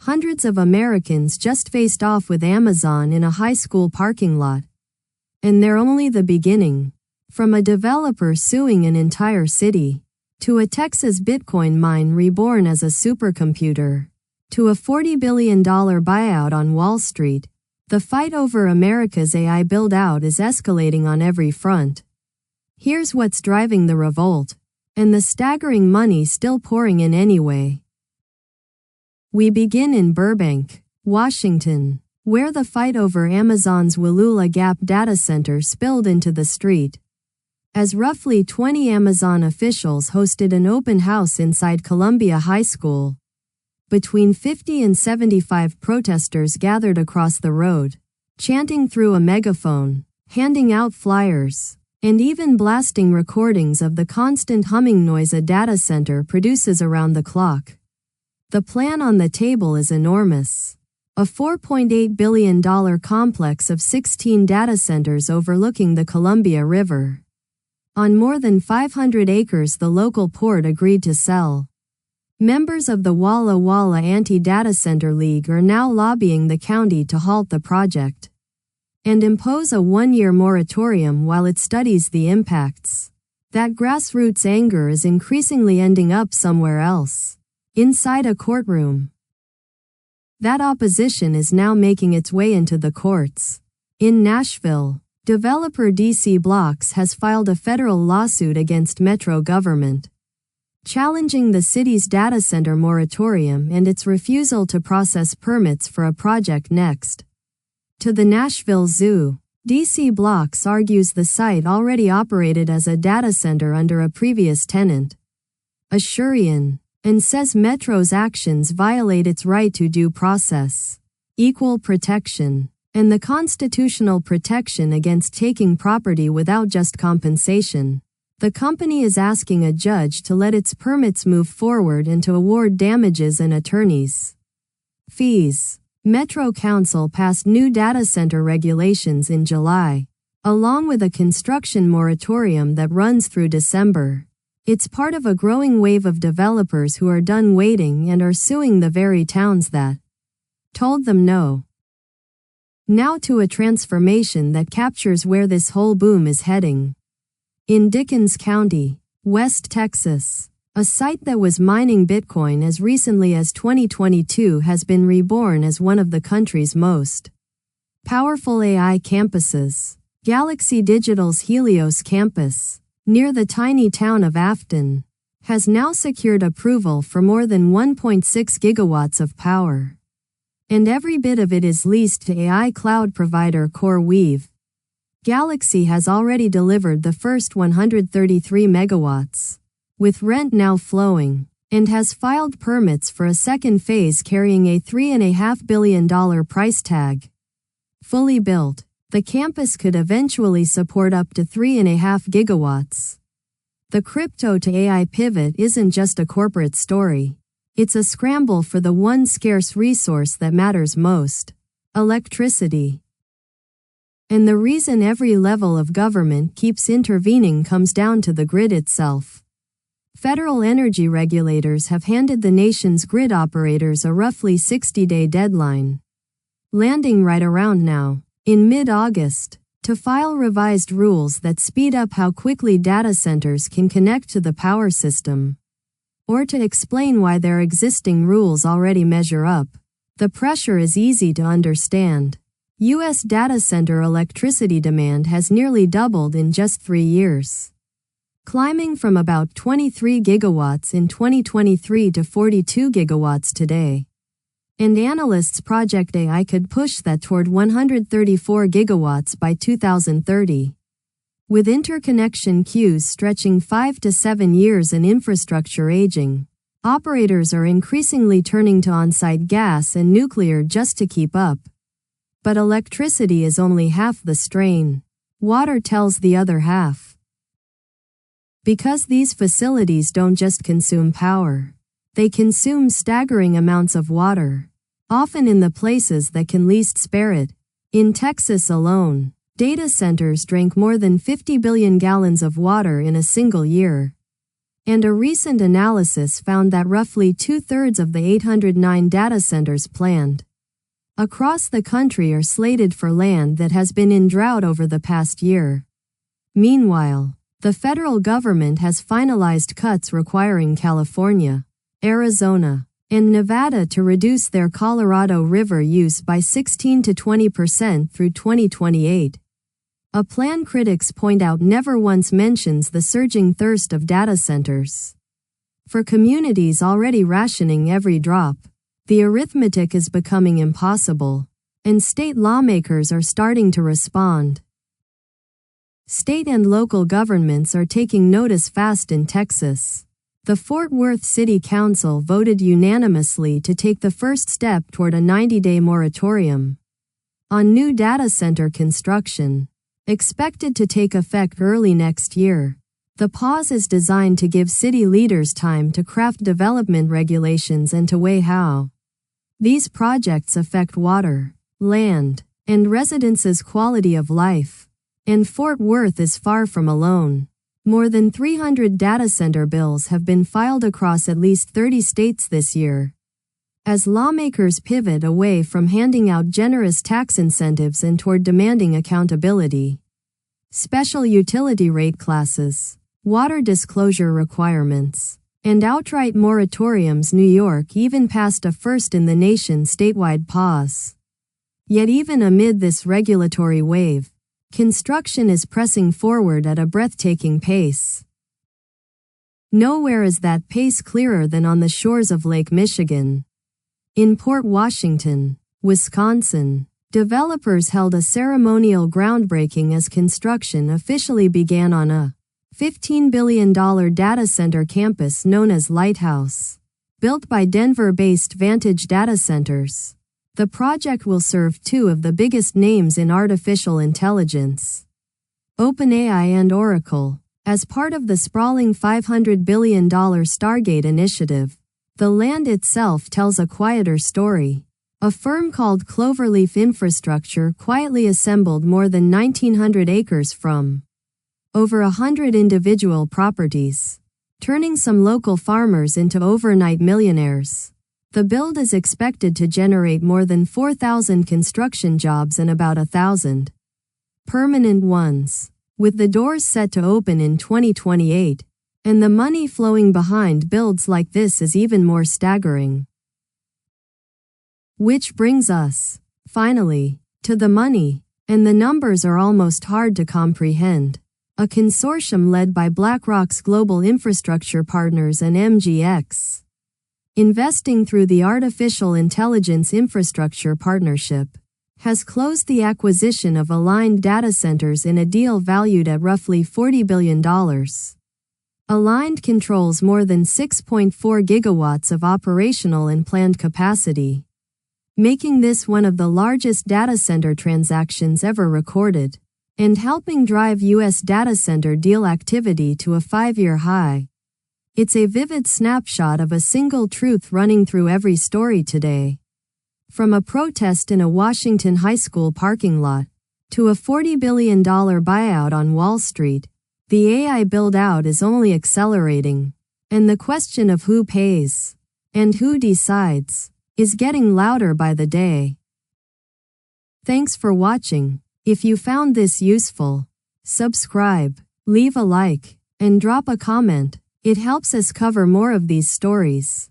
Hundreds of Americans just faced off with Amazon in a high school parking lot. And they're only the beginning. From a developer suing an entire city, to a Texas Bitcoin mine reborn as a supercomputer, to a $40 billion buyout on Wall Street, the fight over America's AI build-out is escalating on every front. Here's what's driving the revolt, and the staggering money still pouring in anyway. We begin in Burbank, Washington, where the fight over Amazon's Wallula Gap data center spilled into the street. As roughly 20 Amazon officials hosted an open house inside Columbia High School, between 50 and 75 protesters gathered across the road, chanting through a megaphone, handing out flyers, and even blasting recordings of the constant humming noise a data center produces around the clock. The plan on the table is enormous. A $4.8 billion complex of 16 data centers overlooking the Columbia River. On more than 500 acres the local port agreed to sell. Members of the Walla Walla Anti-Data Center League are now lobbying the county to halt the project and impose a one-year moratorium while it studies the impacts. That grassroots anger is increasingly ending up somewhere else. Inside a courtroom. That opposition is now making its way into the courts. In Nashville, developer DC Blox has filed a federal lawsuit against Metro government, challenging the city's data center moratorium and its refusal to process permits for a project next to the Nashville Zoo. DC Blox argues the site already operated as a data center under a previous tenant, Asurion, and says Metro's actions violate its right to due process, equal protection, and the constitutional protection against taking property without just compensation. The company is asking a judge to let its permits move forward and to award damages and attorneys' fees. Metro Council passed new data center regulations in July, along with a construction moratorium that runs through December. It's part of a growing wave of developers who are done waiting and are suing the very towns that told them no. Now to a transformation that captures where this whole boom is heading. In Dickens County, West Texas, a site that was mining Bitcoin as recently as 2022 has been reborn as one of the country's most powerful AI campuses. Galaxy Digital's Helios campus, near the tiny town of Afton, has now secured approval for more than 1.6 gigawatts of power. And every bit of it is leased to AI cloud provider CoreWeave. Galaxy has already delivered the first 133 megawatts, with rent now flowing, and has filed permits for a second phase carrying a $3.5 billion price tag. Fully built, the campus could eventually support up to 3.5 gigawatts. The crypto to AI pivot isn't just a corporate story. It's a scramble for the one scarce resource that matters most: electricity. And the reason every level of government keeps intervening comes down to the grid itself. Federal energy regulators have handed the nation's grid operators a roughly 60-day deadline, landing right around now, in mid-August, to file revised rules that speed up how quickly data centers can connect to the power system, or to explain why their existing rules already measure up. The pressure is easy to understand. U.S. data center electricity demand has nearly doubled in just 3 years, climbing from about 23 gigawatts in 2023 to 42 gigawatts today. And analysts project AI could push that toward 134 gigawatts by 2030. With interconnection queues stretching 5 to 7 years and infrastructure aging, operators are increasingly turning to on-site gas and nuclear just to keep up. But electricity is only half the strain. Water tells the other half. Because these facilities don't just consume power, they consume staggering amounts of water, often in the places that can least spare it. In Texas alone, data centers drank more than 50 billion gallons of water in a single year. And a recent analysis found that roughly 2/3 of the 809 data centers planned across the country are slated for land that has been in drought over the past year. Meanwhile, the federal government has finalized cuts requiring California, Arizona, and Nevada to reduce their Colorado River use by 16 to 20% through 2028. A plan critics point out never once mentions the surging thirst of data centers. For communities already rationing every drop, the arithmetic is becoming impossible, and state lawmakers are starting to respond. State and local governments are taking notice fast in Texas. The Fort Worth City Council voted unanimously to take the first step toward a 90-day moratorium on new data center construction, expected to take effect early next year. The pause is designed to give city leaders time to craft development regulations and to weigh how these projects affect water, land, and residents' quality of life. And Fort Worth is far from alone. More than 300 data center bills have been filed across at least 30 states this year, as lawmakers pivot away from handing out generous tax incentives and toward demanding accountability. Special utility rate classes, water disclosure requirements, and outright moratoriums. New York even passed a first-in-the-nation statewide pause. Yet even amid this regulatory wave, construction is pressing forward at a breathtaking pace. Nowhere is that pace clearer than on the shores of Lake Michigan. In Port Washington, Wisconsin, developers held a ceremonial groundbreaking as construction officially began on a $15 billion data center campus known as Lighthouse. Built by Denver-based Vantage Data Centers, the project will serve two of the biggest names in artificial intelligence, OpenAI and Oracle. As part of the sprawling $500 billion Stargate initiative, the land itself tells a quieter story. A firm called Cloverleaf Infrastructure quietly assembled more than 1,900 acres from over 100 individual properties, turning some local farmers into overnight millionaires. The build is expected to generate more than 4,000 construction jobs and about 1,000 permanent ones, with the doors set to open in 2028. And the money flowing behind builds like this is even more staggering. Which brings us, finally, to the money, and the numbers are almost hard to comprehend. A consortium led by BlackRock's Global Infrastructure Partners and MGX, investing through the Artificial Intelligence Infrastructure Partnership, has closed the acquisition of Aligned Data Centers in a deal valued at roughly $40 billion. Aligned controls more than 6.4 gigawatts of operational and planned capacity, making this one of the largest data center transactions ever recorded, and helping drive U.S. data center deal activity to a 5-year high. It's a vivid snapshot of a single truth running through every story today. From a protest in a Washington high school parking lot, to a $40 billion buyout on Wall Street, the AI build-out is only accelerating, and the question of who pays and who decides is getting louder by the day. Thanks for watching. If you found this useful, subscribe, leave a like, and drop a comment. It helps us cover more of these stories.